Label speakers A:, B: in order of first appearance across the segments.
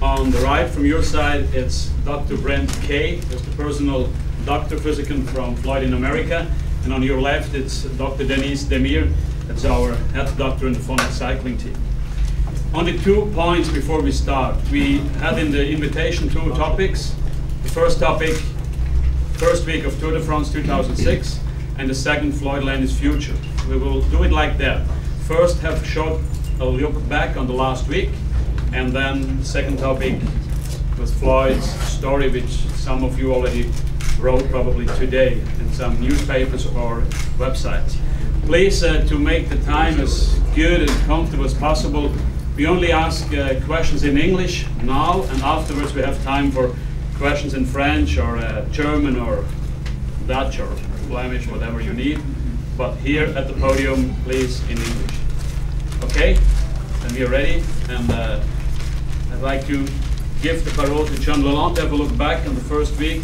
A: On the right from your side, it's Dr. Brent Kay, who's the personal doctor physician from Floyd in America. And on your left, it's Dr. Denise Demir, that's our head doctor in the Phonak cycling team. Only 2 points before we start. We had in the invitation 2 topics. The first topic, first week of Tour de France 2006, and the second, Floyd Landis' future. We will do it like that. First, have a look back on the last week, and then the second topic was Floyd's story, which some of you already wrote probably today in some newspapers or websites. Please, to make the time as good and comfortable as possible, we only ask questions in English now, and afterwards we have time for questions in French or German or Dutch or Flemish, whatever you need. But here at the podium, please, in English. Okay? And we are ready. And I'd like to give the parole to John Lalonde to have a look back on the first week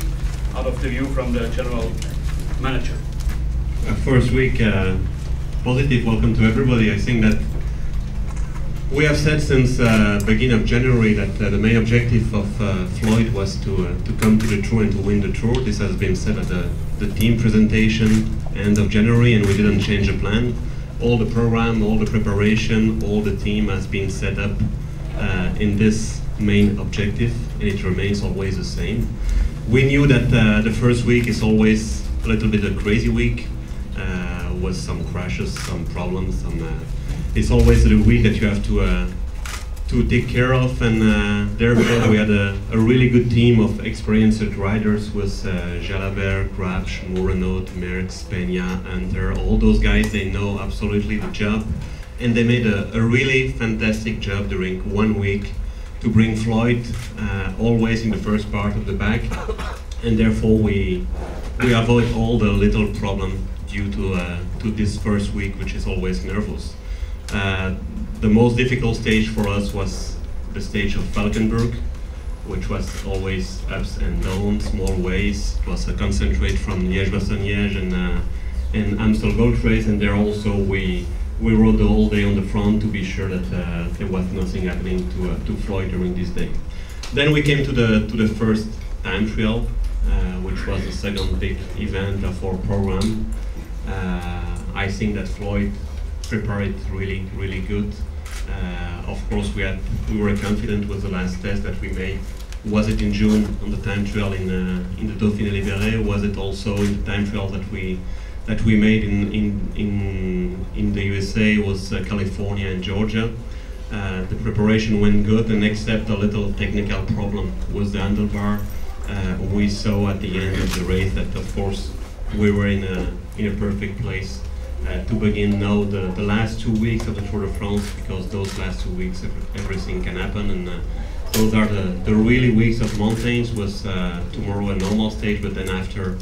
A: out of the view from the general manager.
B: First week, positive welcome to everybody. I think that we have said since beginning of January that the main objective of Floyd was to come to the Tour and to win the Tour. This has been said at the team presentation end of January, and we didn't change the plan. All the program, all the preparation, all the team has been set up in this main objective, and it remains always the same. We knew that the first week is always a little bit a crazy week, with some crashes, some problems, it's always the week that you have to take care of, and there we had a really good team of experienced riders with Jalabert, Grabsch, Moreno, Merckx, Peña, Hunter. All those guys, they know absolutely the job, and they made a really fantastic job during 1 week to bring Floyd always in the first part of the back, and therefore we avoid all the little problem due to this first week, which is always nervous. The most difficult stage for us was the stage of Valkenburg, which was always ups and downs, small ways. It was a concentrate from Liège-Bastogne-Liège and Amstel Gold Race, and there also we rode the whole day on the front to be sure that there was nothing happening to Floyd during this day. Then we came to the first time trial, which was the second big event of our program. I think that Floyd prepared it really good. Of course, we were confident with the last test that we made. Was it in June on the time trial in the Dauphiné Libéré? Was it also in the time trial that we made in the USA? Was California and Georgia? The preparation went good, and except a little technical problem with the handlebar, we saw at the end of the race that, of course, we were in a perfect place to begin now the last 2 weeks of the Tour de France, because those last 2 weeks everything can happen, and those are the really weeks of mountains, with tomorrow a normal stage, but then after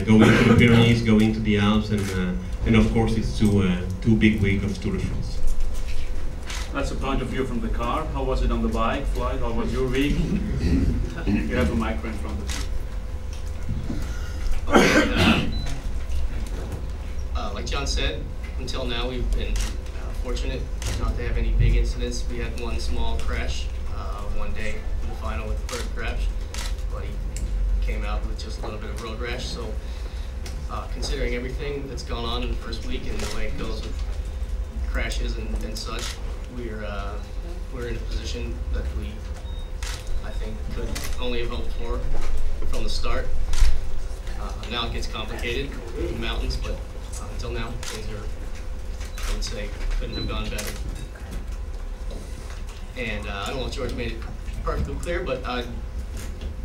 B: going to the Pyrenees, going to the Alps, and of course it's two big weeks of Tour de France.
A: That's a point of view from the car. How was it on the bike, Floyd? How was your week? You have a micro in front of you.
C: Like John said, until now we've been fortunate not to have any big incidents. We had one small crash one day in the final with Bert Grabsch, but he came out with just a little bit of road rash. So considering everything that's gone on in the first week and the way it goes with crashes and such, we're in a position that we, I think, could only have hoped for from the start. Now it gets complicated in the mountains, but until now, things are, I would say, couldn't have gone better. And I don't know if George made it perfectly clear, but I'd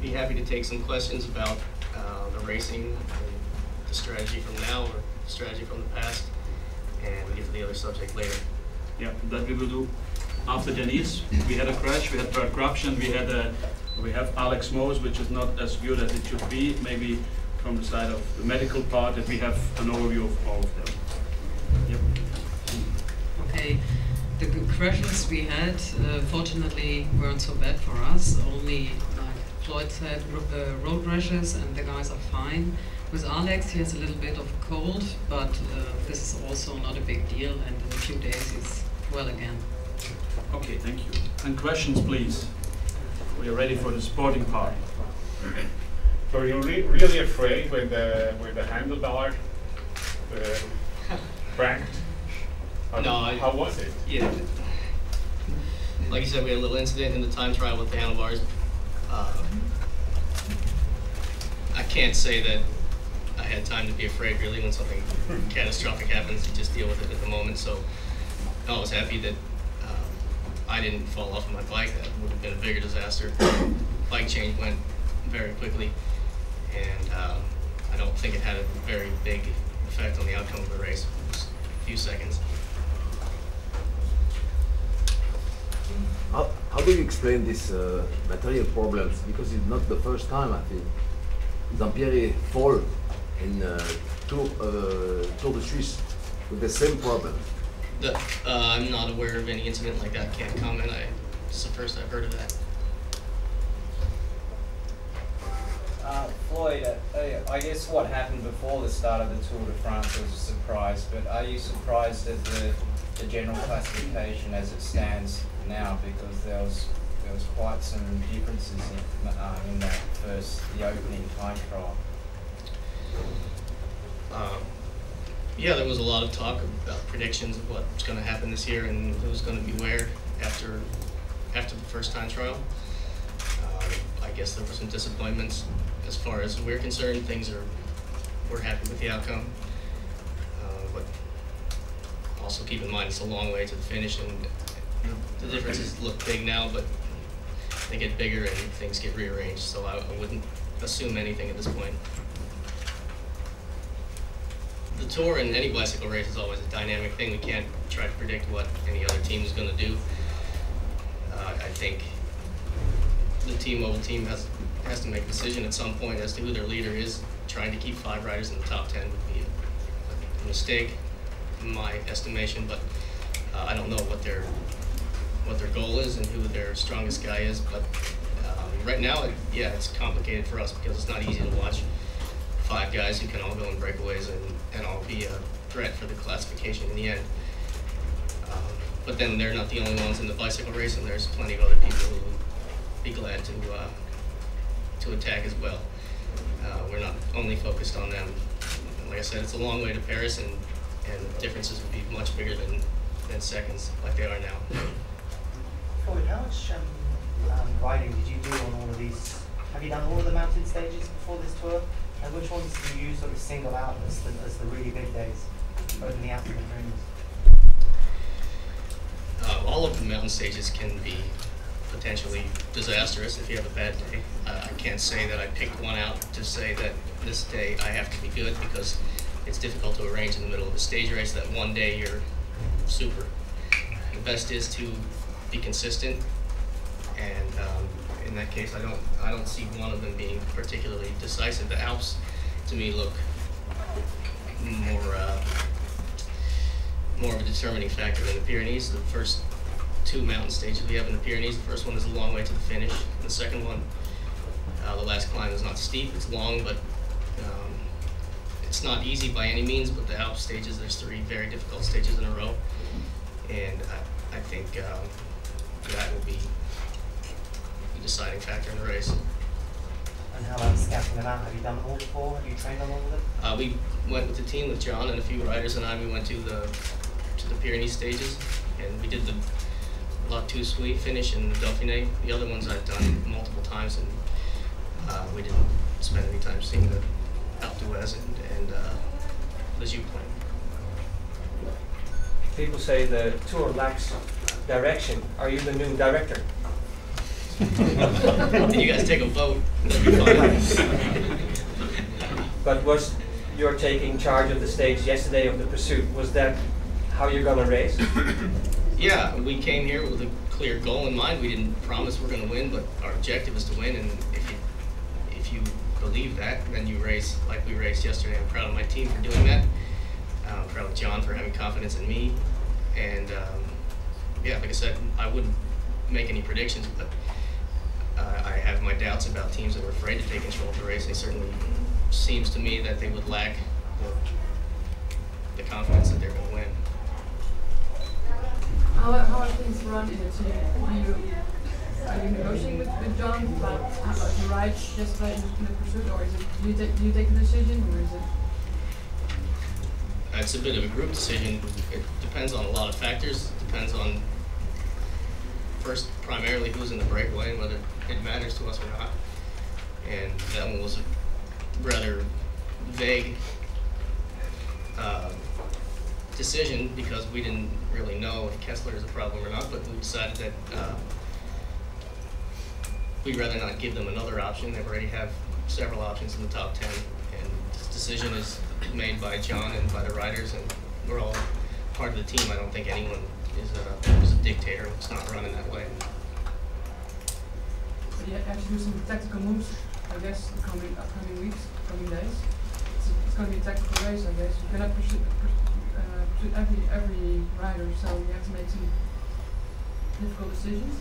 C: be happy to take some questions about the racing and the strategy from now or the strategy from the past, and we get to the other subject later.
A: Yeah, that we will do after Denise. We had a crash, we had Bert Grabsch, and we have Alex Moos, which is not as good as it should be. Maybe from the side of the medical part, that we have an overview of all of them. Yep.
D: Okay, the crashes we had, fortunately, weren't so bad for us. Only, like Floyd said, road rashes, and the guys are fine. With Alex, he has a little bit of a cold, but this is also not a big deal, and in a few days he's well again.
A: Okay, thank you. And questions, please. we are ready for the sporting part.
E: So you're really afraid with the handlebar cracked? How was it?
C: Yeah. Like you said, we had a little incident in the time trial with the handlebars. I can't say that I had time to be afraid really when something catastrophic happens. You just deal with it at the moment. So I was happy that I didn't fall off of my bike. That would have been a bigger disaster. Bike change went very quickly, and I don't think it had a very big effect on the outcome of the race. Just a few seconds.
F: How do you explain these material problems? Because it's not the first time, I think. Zampieri fall in Tour de Suisse with the same problem.
C: I'm not aware of any incident like that. Can't comment. It's the first I've heard of that.
G: Floyd, I guess what happened before the start of the Tour de France was a surprise, but are you surprised at the general classification as it stands now? Because there was quite some differences in that the opening time trial.
C: Yeah, there was a lot of talk about predictions of what's going to happen this year and who's going to be where after the first time trial. I guess there were some disappointments. As far as we're concerned, we're happy with the outcome. But also keep in mind it's a long way to the finish, and the differences look big now, but they get bigger and things get rearranged. So I wouldn't assume anything at this point. The Tour and any bicycle race is always a dynamic thing. We can't try to predict what any other team is going to do. I think the T-Mobile team has to make a decision at some point as to who their leader is. Trying to keep 5 riders in the top 10 would be a mistake, in my estimation. But I don't know what their goal is and who their strongest guy is. But right now, it's complicated for us because it's not easy to watch 5 guys who can all go in breakaways and all be a threat for the classification in the end. But then they're not the only ones in the bicycle race, and there's plenty of other people who would be glad to attack as well. We're not only focused on them. Like I said, it's a long way to Paris, and the differences would be much bigger than seconds like they are now.
H: Floyd, how much riding did you do on all of these? Have you done all of the mountain stages before this tour? And which ones do you sort of single out as the really big days, both in the Alps and the Pyrenees?
C: All of the mountain stages can be potentially disastrous if you have a bad day. I can't say that I picked one out to say that this day I have to be good, because it's difficult to arrange in the middle of a stage race that one day you're super. The best is to be consistent, and in that case, I don't see one of them being particularly decisive. The Alps, to me, look more of a determining factor than the Pyrenees. The first 2 mountain stages we have in the Pyrenees, the first one is a long way to the finish. The second one, the last climb is not steep, it's long, but it's not easy by any means. But the Alps stages, there's 3 very difficult stages in a row, and I think that will be the deciding factor in the race.
H: And how about scouting them out? Have you done them all before? Have you trained on all of them?
C: We went with the team, with John and a few riders and I. We went to the Pyrenees stages, and we did the La Toussaint finish in the Dauphiné. The other ones I've done multiple times, and we didn't spend any time seeing the Alpe d'Huez and the Joux Plane.
I: People say the tour lacks direction. Are you the new director?
C: Did you guys take a vote? That'd be fine.
I: But was your taking charge of the stage yesterday of the pursuit, was that how you're going to race?
C: Yeah, we came here with a clear goal in mind. We didn't promise we're going to win, but our objective is to win. And if you believe that, then you race like we raced yesterday. I'm proud of my team for doing that. I'm proud of John for having confidence in me. And yeah, like I said, I wouldn't make any predictions, but I have my doubts about teams that are afraid to take control of the race. It certainly seems to me that they would lack the confidence that they're going to win.
J: How are things run in the team? are you negotiating with John about how to ride yesterday in the pursuit, or is it do you take the decision, or is it?
C: It's a bit of a group decision. It depends on a lot of factors. It depends on, first, primarily who's in the breakaway and whether it matters to us or not. And that one was a rather vague decision because we didn't really know if Kessler is a problem or not, but we decided that we'd rather not give them another option. They already have several options in the top 10, and this decision is made by John and by the riders, and we're all part of the team. I don't think anyone is a dictator. It's not running that way.
J: So you have to do some tactical moves, I guess, the upcoming weeks, coming days. It's going to be a tactical race, I guess. You cannot pursue every rider, so you have to make some difficult decisions.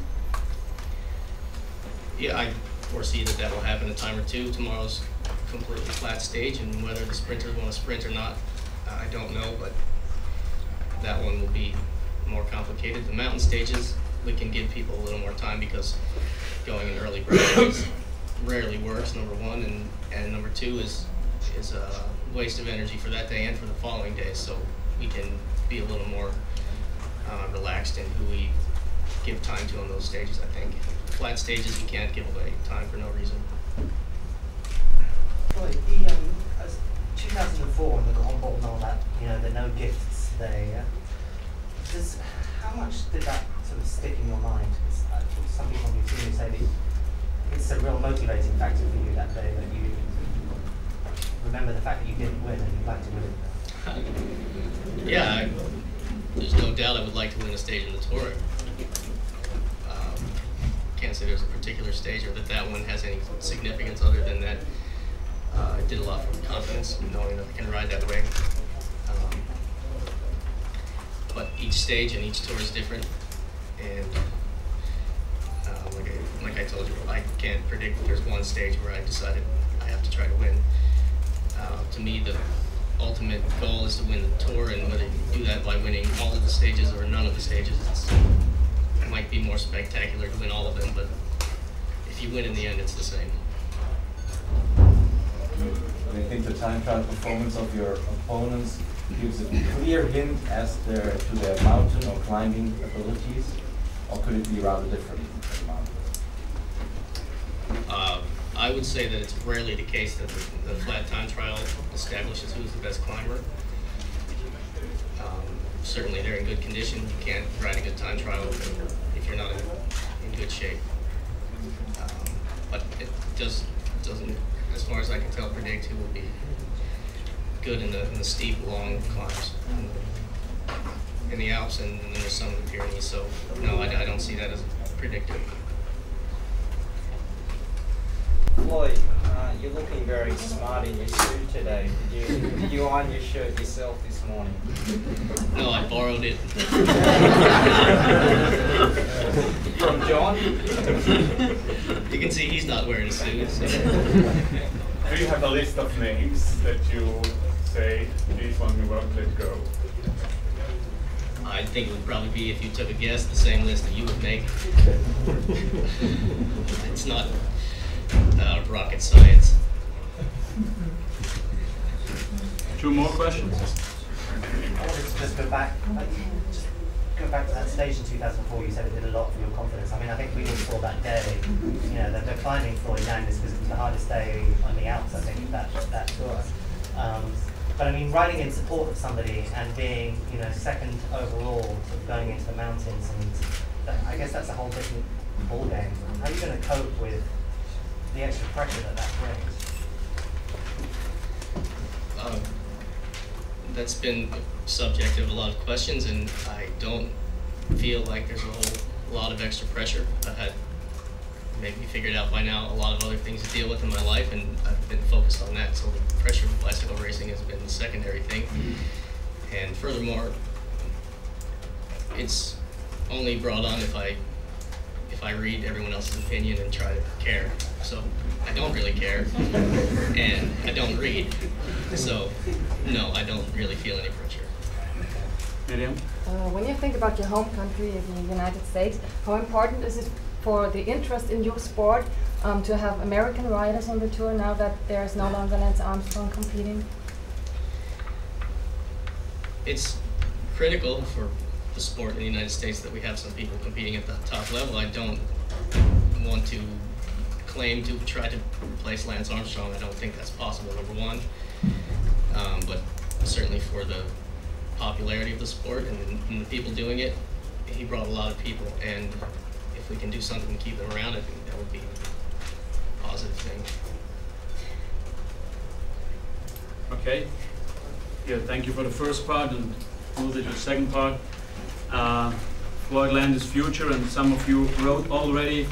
C: Yeah, I foresee that will happen a time or two. Tomorrow's a completely flat stage, and whether the sprinters want to sprint or not, I don't know, but that one will be more complicated. The mountain stages, we can give people a little more time because going in early breaks rarely works, number one, and number two is a waste of energy for that day and for the following day, so we can be a little more relaxed in who we give time to on those stages, I think. Flat stages, you can't give away time for no reason.
H: Well, the 2004 and the Humboldt and all that, you know, the no gifts there, how much did that sort of stick in your mind? Some people on your team say that it's a real motivating factor for you that day, that you remember the fact that you didn't win and you'd like to win it.
C: Yeah, there's no doubt I would like to win a stage in the Tour. Can't say there's a particular stage or that one has any significance other than that it did a lot for confidence, knowing that I can ride that way. But each stage and each tour is different, and like I told you, I can't predict that there's one stage where I decided I have to try to win. To me, the ultimate goal is to win the Tour, and whether you do that by winning all of the stages or none of the stages, it might be more spectacular to win all of them, but if you win in the end, it's the same.
K: Do you think the time trial performance of your opponents gives a clear hint as to their mountain or climbing abilities, or could it be rather different from mountain?
C: I would say that it's rarely the case that the flat time trial establishes who's the best climber. Certainly they're in good condition. You can't ride a good time trial if you're not in good shape. But it doesn't, as far as I can tell, predict who will be good in the steep, long climbs in the Alps, and then there's some in the Pyrenees. So no, I don't see that as a predictor.
G: Floyd, you're looking very smart in your suit today. Did you iron your shirt yourself this morning?
C: No, I borrowed it.
G: From John?
C: You can see he's not wearing a suit. So.
E: Do you have a list of names that you say, this one we won't let go?
C: I think it would probably be, if you took a guess, the same list that you would make. It's not rocket science.
A: Two more questions?
H: I wanted to just go back to that stage in 2004. You said it did a lot for your confidence. I mean, I think we all saw that day, you know, they're climbing Floyd Landis because it was the hardest day on the Alps, I think, that tour. But I mean, riding in support of somebody and being, you know, second overall, sort of going into the mountains, and I guess that's a whole different ball game. How are you going to cope with the extra pressure that brings?
C: That's been a subject of a lot of questions, and I don't feel like there's a whole lot of extra pressure. I've had maybe figured out by now a lot of other things to deal with in my life, and I've been focused on that. So the pressure of bicycle racing has been the secondary thing. And furthermore, it's only brought on if I read everyone else's opinion and try to care. So I don't really care, and I don't read. So no, I don't really feel any pressure.
A: Miriam?
L: When you think about your home country, the United States, how important is it for the interest in your sport to have American riders on the tour now that there's no longer Lance Armstrong competing?
C: It's critical for the sport in the United States that we have some people competing at the top level. I don't want to claim to try to replace Lance Armstrong. I don't think that's possible, number one. But certainly for the popularity of the sport and the people doing it, he brought a lot of people, and if we can do something to keep them around, I think that would be a positive thing.
A: Okay. Yeah, thank you for the first part, and move to the second part. Floyd Landis' future, and some of you wrote already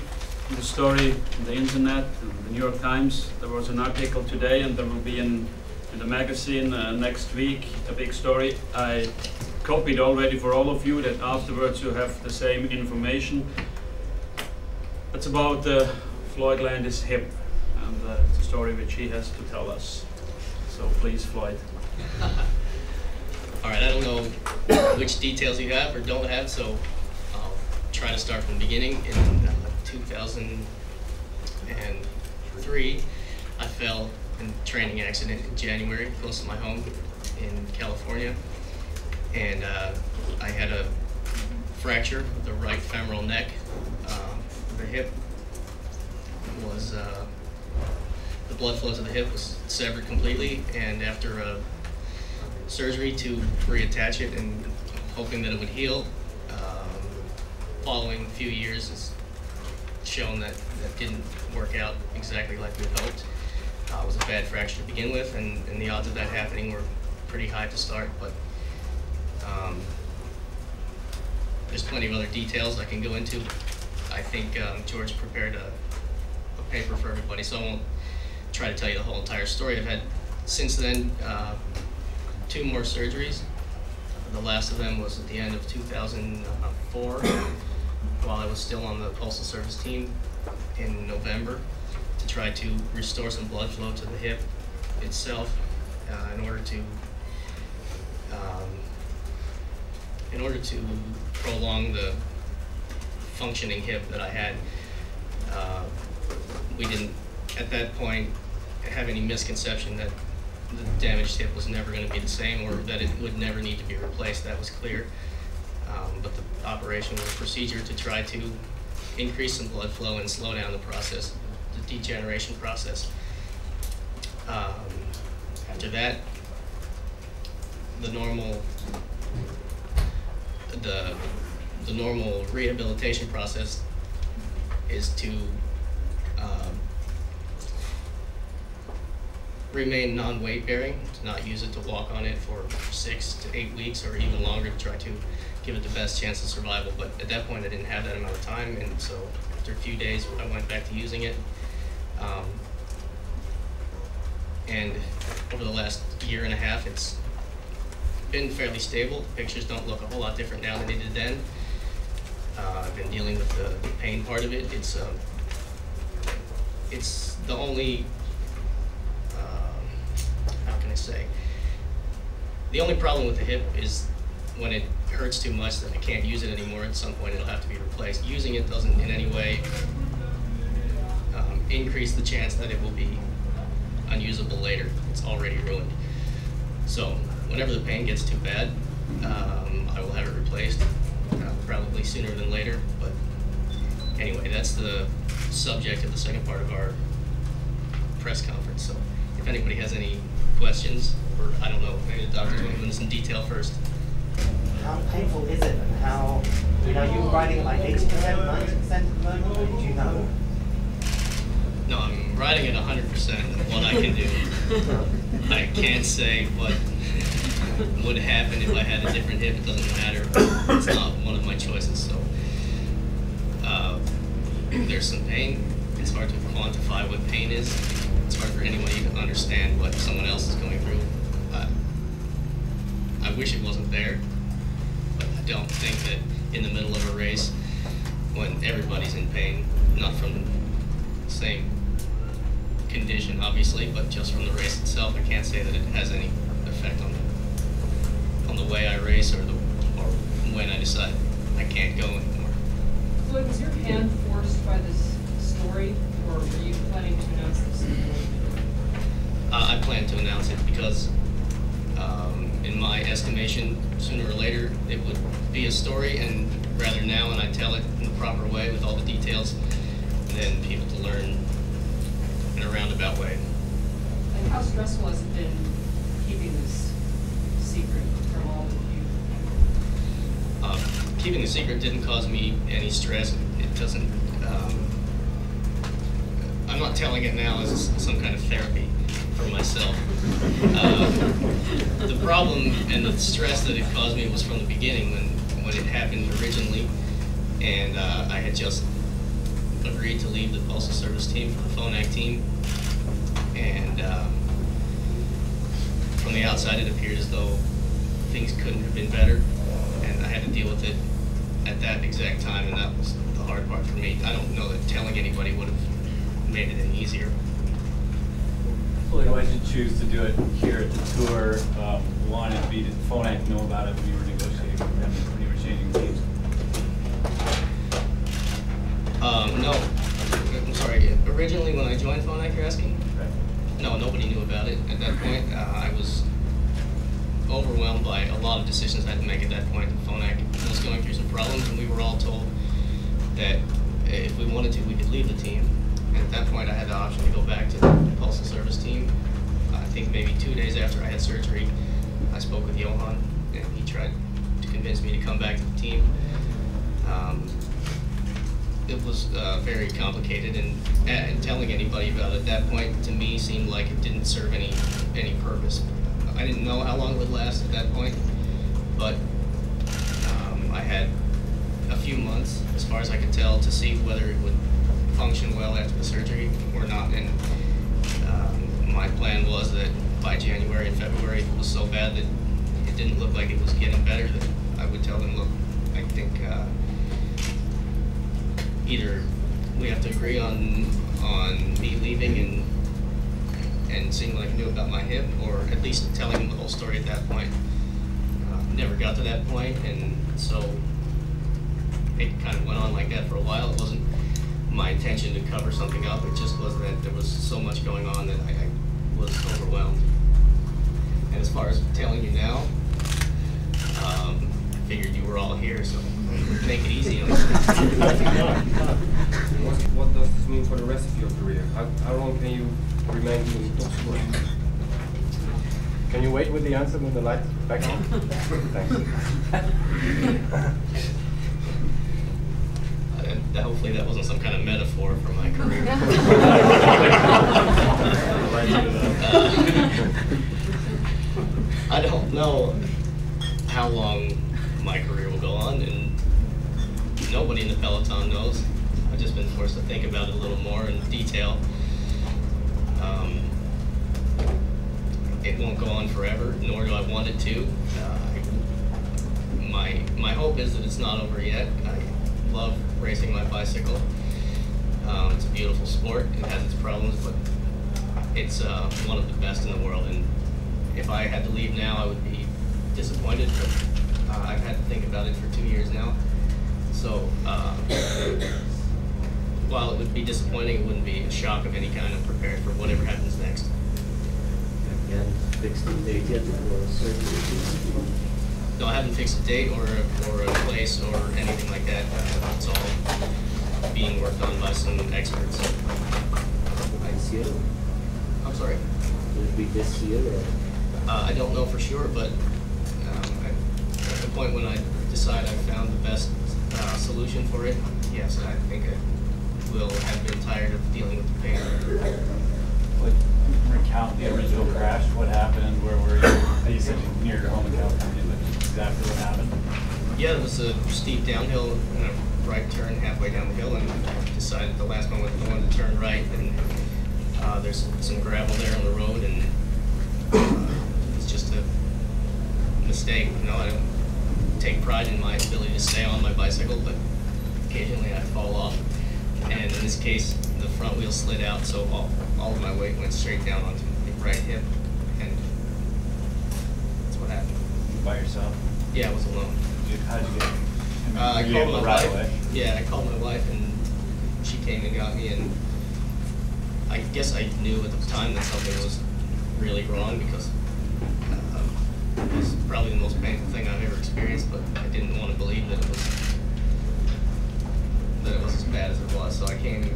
A: the story on the internet, in the New York Times. There was an article today, and there will be in the magazine next week a big story. I copied already for all of you, that afterwards you have the same information. It's about Floyd Landis' hip, and it's a story which he has to tell us. So please, Floyd.
C: All right, I don't know which details you have or don't have, so I'll try to start from the beginning. In 2003, I fell in a training accident in January, close to my home in California. And I had a fracture of the right femoral neck. The hip was, the blood flow to the hip was severed completely, and after a surgery to reattach it and hoping that it would heal, following a few years has shown that that didn't work out exactly like we hoped. It was a bad fracture to begin with, and the odds of that happening were pretty high to start, but there's plenty of other details I can go into. I think George prepared a paper for everybody, so I won't try to tell you the whole entire story. I've had, since then, 2 more surgeries. The last of them was at the end of 2004, while I was still on the Postal Service team in November, to try to restore some blood flow to the hip itself in order to prolong the functioning hip that I had. We didn't, at that point, have any misconception that the damaged hip was never going to be the same, or that it would never need to be replaced. That was clear. But the operation was a procedure to try to increase some blood flow and slow down the process, the degeneration process. After that, the normal rehabilitation process is to remain non-weight bearing, to not use it to walk on it for 6 to 8 weeks or even longer, to try to give it the best chance of survival. But at that point I didn't have that amount of time, and so after a few days I went back to using it. And over the last year and a half it's been fairly stable. Pictures don't look a whole lot different now than they did then. I've been dealing with the pain part of it. It's the only, how can I say, the only problem with the hip is when it hurts too much that I can't use it anymore. At some point it'll have to be replaced. Using it doesn't in any way increase the chance that it will be unusable later. It's already ruined. So whenever the pain gets too bad, I will have it replaced, probably sooner than later. But anyway, that's the subject of the second part of our press conference. So if anybody has any questions, or I don't know, maybe the doctor's going to go into some detail first.
H: How painful is it, and how, you know, you're riding at like 80%, 90% at the moment, or do you know?
C: No, I'm riding at 100% of what I can do. I can't say what would happen if I had a different hip. It doesn't matter. It's not one of my choices. So there's some pain. It's hard to quantify what pain is. It's hard for anyone to even understand what someone else is going through. I wish it wasn't there, but I don't think that in the middle of a race, when everybody's in pain, not from the same condition obviously, but just from the race itself, I can't say that it has any effect on the way I race or when I decide I can't go anymore.
J: Floyd, was your hand forced by this story, or were you planning to announce this?
C: I plan to announce it because, in my estimation, sooner or later it would be a story, and rather now when I tell it in the proper way with all the details, then people to learn in a roundabout way.
J: Like, how stressful has it been keeping this secret from all of you?
C: Keeping the secret didn't cause me any stress. It doesn't. I'm not telling it now as some kind of therapy for myself. The problem and the stress that it caused me was from the beginning when it happened originally, and I had just agreed to leave the Postal Service team for the Phonak team, and from the outside it appeared as though things couldn't have been better, and I had to deal with it at that exact time, and that was the hard part for me. I don't know that telling anybody would have made it any easier.
E: Floyd, why did you choose to do it here at the tour? One, and B, did Phonak know about it when you were negotiating with them, when you were changing teams?
C: No. I'm sorry. Originally, when I joined Phonak, you're asking?
E: Right.
C: No, nobody knew about it at that point. I was overwhelmed by a lot of decisions I had to make at that point. Phonak was going through some problems, and we were all told that if we wanted to, we could leave the team. And at that point, I had the option to go back to the Postal Service team. I think maybe 2 days after I had surgery, I spoke with Johan, and he tried to convince me to come back to the team. It was very complicated, and telling anybody about it at that point to me seemed like it didn't serve any purpose. I didn't know how long it would last at that point, but I had a few months, as far as I could tell, to see whether it would function well after the surgery or not. And my plan was that by January and February, if it was so bad that it didn't look like it was getting better, that I would tell them, look, I think either we have to agree on me leaving and seeing what I can do about my hip, or at least telling them the whole story at that point. Never got to that point, and so it kind of went on like that for a while. It wasn't my intention to cover something up. It just was that there was so much going on that I was overwhelmed. And as far as telling you now, I figured you were all here, so make it easy.
M: What does this mean for the rest of your career? How long can you remain doing top sport?
K: Can you wait with the answer when the light's back on? Thanks.
C: Hopefully that wasn't some kind of metaphor for my career. I don't know how long my career will go on, and nobody in the peloton knows. I've just been forced to think about it a little more in detail. It won't go on forever, nor do I want it to. My hope is that it's not over yet. I love racing my bicycle. It's a beautiful sport. It has its problems, but it's one of the best in the world. And if I had to leave now, I would be disappointed, but I've had to think about it for 2 years now. So while it would be disappointing, it wouldn't be a shock of any kind. I'm prepared for whatever happens next.
N: And fixed the date yet for surgery?
C: No, I haven't fixed a date or a place or anything like that. It's all being worked on by some experts.
N: This year?
C: I'm sorry?
N: Will it be this year or?
C: I don't know for sure, but at the point when I decide I've found the best solution for it, yes, I think I will have been tired of dealing with the pain.
E: Recount the original crash, what happened, where were you? You said you're near your home in California, but exactly what happened?
C: Yeah, it was a steep downhill and a right turn halfway down the hill, and I decided the last moment I wanted to turn right, and there's some gravel there on the road, and it's just a mistake. You know, I don't take pride in my ability to stay on my bicycle, but occasionally I fall off, and in this case, the front wheel slid out, so all of my weight went straight down onto the right hip, and that's what happened.
E: By yourself?
C: Yeah, I was alone.
E: How'd you get
C: I
E: Were you
C: called
E: able
C: my
E: to ride
C: wife.
E: away?
C: Yeah, I called my wife and she came and got me, and I guess I knew at the time that something was really wrong because it was probably the most painful thing I've ever experienced, but I didn't want to believe that it was as bad as it was. So I came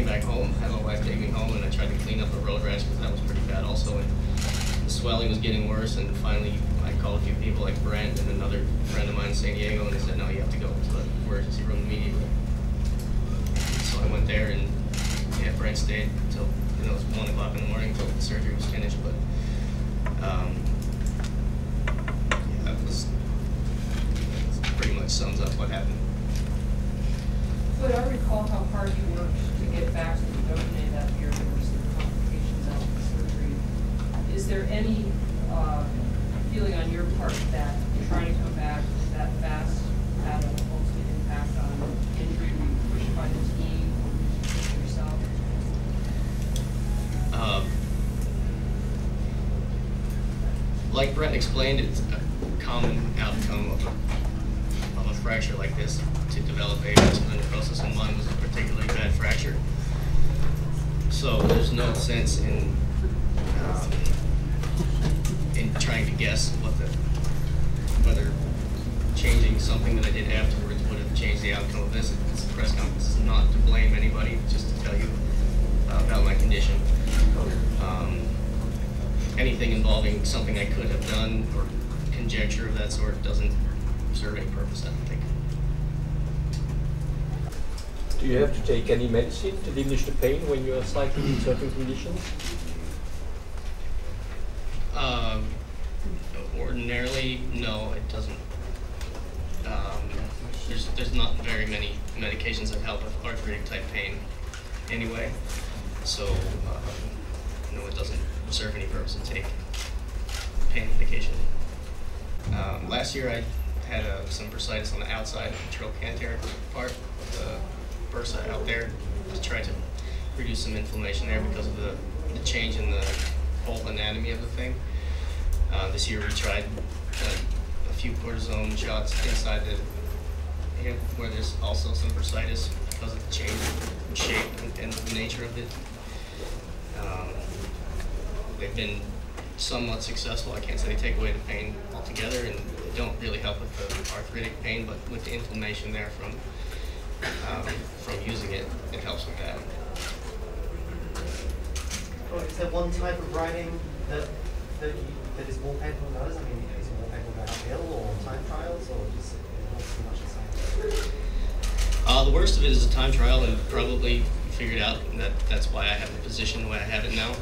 C: back home, had my wife take me home, and I tried to clean up the road rash because that was pretty bad also, and the swelling was getting worse, and finally I called a few people like Brent and another friend of mine in San Diego, and they said, no, you have to go to the emergency room immediately. So I went there, and yeah, Brent stayed until it was 1 o'clock in the morning until the surgery was finished, but yeah, that pretty much sums up what happened.
J: But I recall how hard you worked to get back to the Degenerative that year. There were some complications after the surgery. Is there any feeling on your part that trying to come back that fast had an ultimate impact on injury? Were you pushed by the team or did you push yourself?
C: Like Brent explained, it's a common outcome of a fracture like this to develop avascular necrosis, and mine was a particularly bad fracture. So there's no sense in trying to guess whether changing something that I did afterwards would have changed the outcome of this. This press conference is not to blame anybody, just to tell you about my condition. Anything involving something I could have done or conjecture of that sort doesn't serve any purpose, I don't think.
I: Do you have to take any medicine to diminish the pain when you are cycling in certain conditions?
C: Ordinarily, no, it doesn't. There's not very many medications that help with arthritic type pain anyway, so no, it doesn't serve any purpose to take pain medication. Last year I had some bursitis on the outside of the trochanter part of the bursa out there. Just tried to reduce some inflammation there because of the change in the whole anatomy of the thing. This year we tried a few cortisone shots inside the hip where there's also some bursitis because of the change in shape and the nature of it. They've been somewhat successful. I can't say they take away the pain altogether, and they don't really help with the arthritic pain, but with the inflammation there from using it, it helps with that.
H: Well, is there one type of riding that is more painful than others? I mean, is it more painful than uphill or time trials, or just not so much the same?
C: The worst of it is a time trial, and probably figured out that that's why I have the position the way I have it now,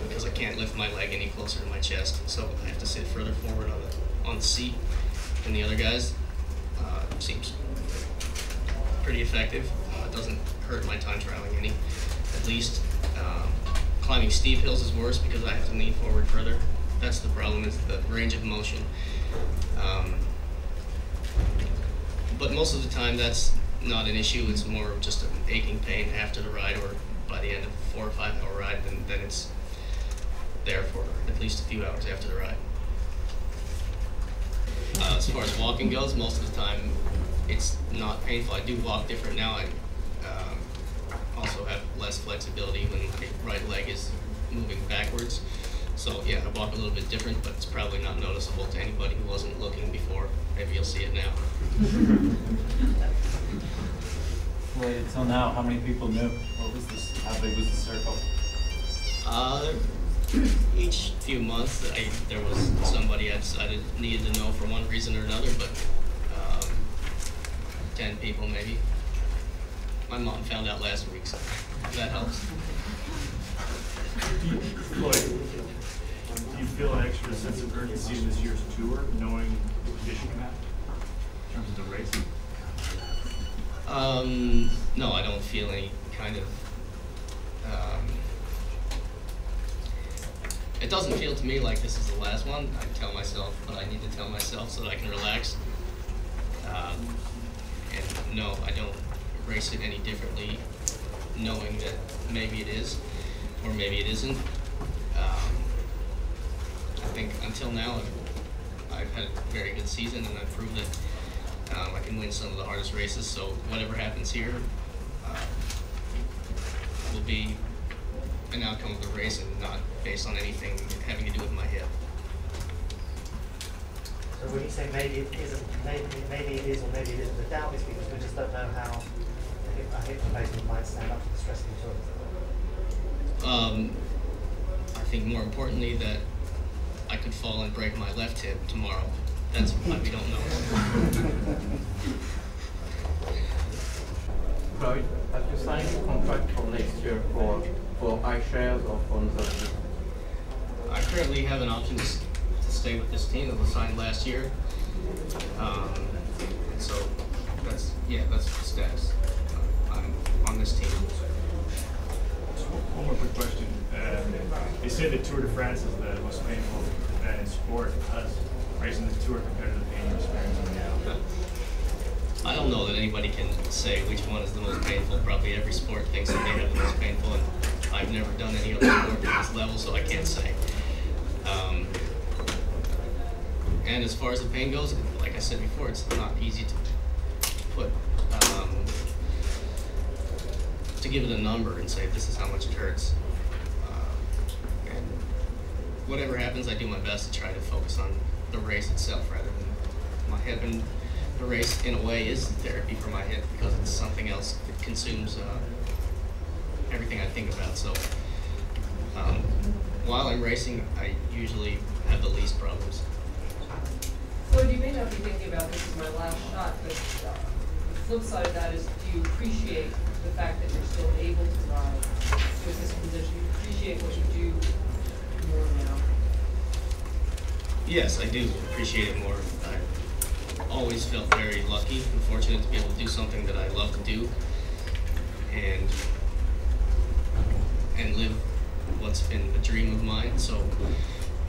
C: because I can't lift my leg any closer to my chest, so I have to sit further forward on the seat than the other guys. Seems pretty effective. It doesn't hurt my time trialing any, at least. Climbing steep hills is worse because I have to lean forward further. That's the problem, is the range of motion. But most of the time that's not an issue. It's more of just an aching pain after the ride, or by the end of a 4 or 5 hour ride, then it's there for at least a few hours after the ride. As far as walking goes, most of the time it's not painful. I do walk different now. I also have less flexibility when my right leg is moving backwards. So yeah, I walk a little bit different, but it's probably not noticeable to anybody who wasn't looking before. Maybe you'll see it now.
E: Wait, until now, how many people knew? What was this? How big was the circle?
C: Each few months, there was somebody I decided needed to know for one reason or another, but 10 people maybe. My mom found out last week, so that helps.
O: Floyd, do you feel an extra sense of urgency in this year's tour, knowing the condition you have in terms of the race?
C: No, I don't feel any kind of. It doesn't feel to me like this is the last one. I tell myself, but I need to tell myself so that I can relax. And no, I don't race it any differently, knowing that maybe it is, or maybe it isn't. I think until now, I've had a very good season, and I've proved that I can win some of the hardest races. So whatever happens here will be an outcome of the race and not based on anything having to do with my hip.
H: So when you say maybe it isn't, maybe it is or maybe it isn't, the doubt is because we just don't know how a hip replacement might stand up to the stress of the tour.
C: I think more importantly that I could fall and break my left hip tomorrow. That's why we don't know.
P: Floyd, have you signed a contract for next year for iShares or for another?
C: I currently have an option to stay with this team that was signed last year. And so that's the status. I'm on this team.
O: One more quick question. They say that Tour de France is the most painful event in sport. How does racing the Tour compare to the pain you're experiencing now?
C: I don't know that anybody can say which one is the most painful. Probably every sport thinks that they have the most painful, and I've never done any other sport at this level, so I can't say. And as far as the pain goes, like I said before, it's not easy to put, to give it a number and say this is how much it hurts. And whatever happens, I do my best to try to focus on the race itself rather than my hip. And the race, in a way, is therapy for my hip because it's something else that consumes everything I think about. So while I'm racing, I usually have the least problems.
J: Floyd, you may not be thinking about this as my last shot, but the flip side of that is, do you appreciate the fact that you're still able to ride with this condition? You appreciate what you do more now?
C: Yes, I do appreciate it more. I've always felt very lucky and fortunate to be able to do something that I love to do and live what's been a dream of mine. So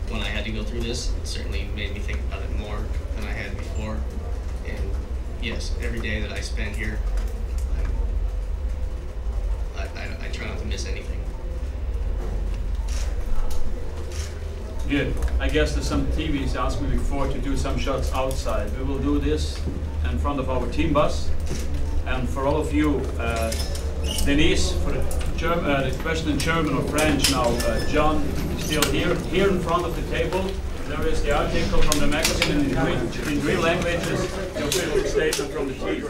C: when I had to go through this, it certainly made me think about it more than I had before. And yes, every day that I spend here, I try not to miss anything.
A: Good. I guess there's some TVs asked me before to do some shots outside. We will do this in front of our team bus. And for all of you, Denise, for the question in German or French now, John is still here. Here in front of the table, there is the article from the magazine in real languages, the official statement from the team.